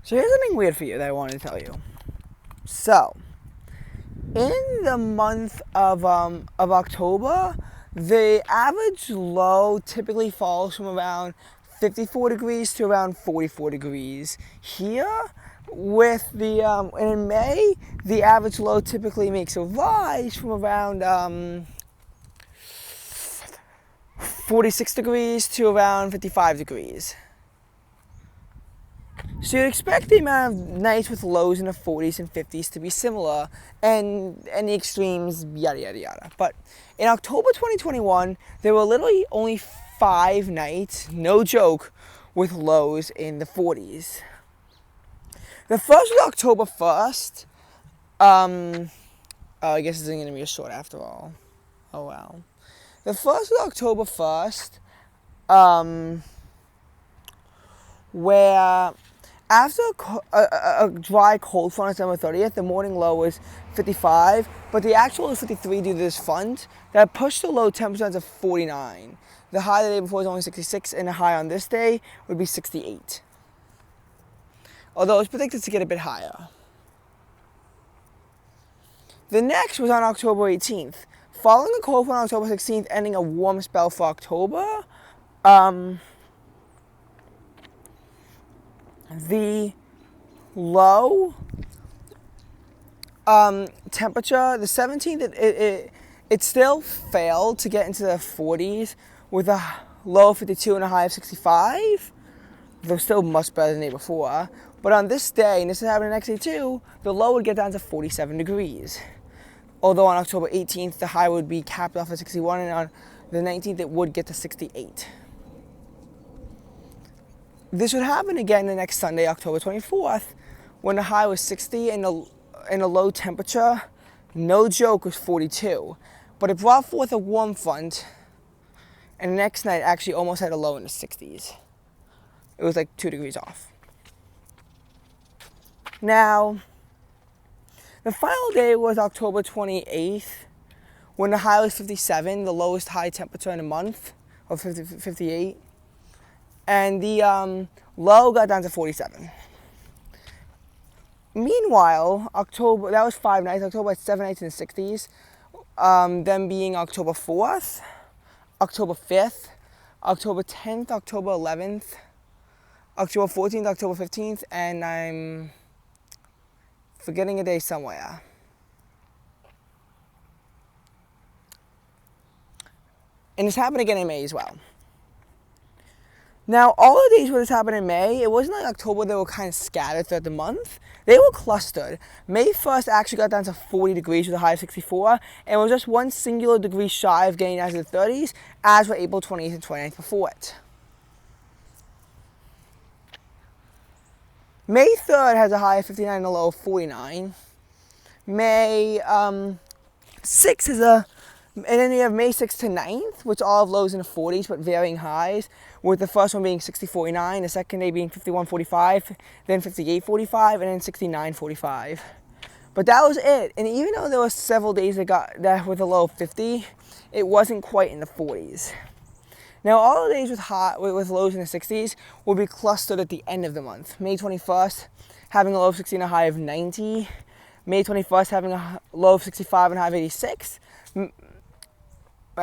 So here's something weird for you that I wanted to tell you. So, in the month of October, the average low typically falls from around 54 degrees to around 44 degrees. Here, with the and in May, the average low typically makes a rise from around 46 degrees to around 55 degrees. So you'd expect the amount of nights with lows in the 40s and 50s to be similar, and the extremes, yada yada yada. But in October 2021, there were literally only 5 nights, no joke, with lows in the 40s. The first was October 1st. I guess it's going to be a short after all. Oh wow. The first was October 1st, where after a dry cold front on December 30th, the morning low was 55, but the actual was 53 due to this front that pushed the low temperature to 49. The high the day before was only 66, and the high on this day would be 68. Although it's predicted to get a bit higher. The next was on October 18th. Following the cold front on October 16th, ending a warm spell for October, the low temperature, the 17th, it still failed to get into the 40s with a low of 52 and a high of 65. Though still much better than the day before. But on this day, and this is happening next day too, the low would get down to 47 degrees. Although on October 18th, the high would be capped off at 61, and on the 19th, it would get to 68. This would happen again the next Sunday, October 24th, when the high was 60 and the low temperature, no joke, was 42. But it brought forth a warm front, and the next night actually almost had a low in the 60s. It was like 2 degrees off. Now, the final day was October 28th, when the high was 57, the lowest high temperature in a month, of 58. And the low got down to 47. Meanwhile, October, that was 5 nights. October had 7 nights in the 60s. Them being October 4th, October 5th, October 10th, October 11th, October 14th, October 15th, and I'm forgetting a day somewhere. And this happened again in May as well. Now, all the days where this happened in May, it wasn't like October, they were kind of scattered throughout the month. They were clustered. May 1st actually got down to 40 degrees with a high of 64, and was just one singular degree shy of getting down to the 30s, as were April 28th and 29th before it. May 3rd has a high of 59 and a low of 49. May 6th is and then you have May 6th to 9th, which all have lows in the 40s but varying highs, with the first one being 60.49, the second day being 51.45, then 58.45, and then 69.45. But that was it. And even though there were several days that got that with a low of 50, it wasn't quite in the 40s. Now, all the days with lows in the 60s will be clustered at the end of the month. May 21st having a low of 60 and a high of 90. May 21st having a low of 65 and a high of 86. The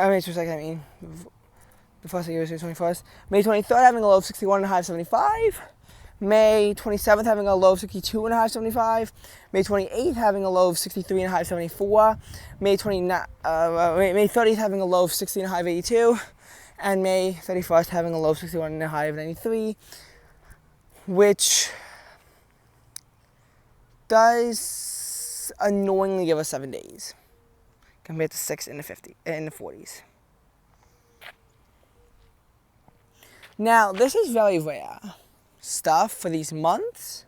first day was May 21st. May 23rd having a low of 61 and a high of 75. May 27th having a low of 62 and a high of 75. May 28th having a low of 63 and a high of 74. May 30th having a low of 60 and a high of 82. And May 31st having a low of 61 and a high of 93. Which does annoyingly give us 7 days, compared to 6 in the 40s. Now, this is very rare stuff for these months,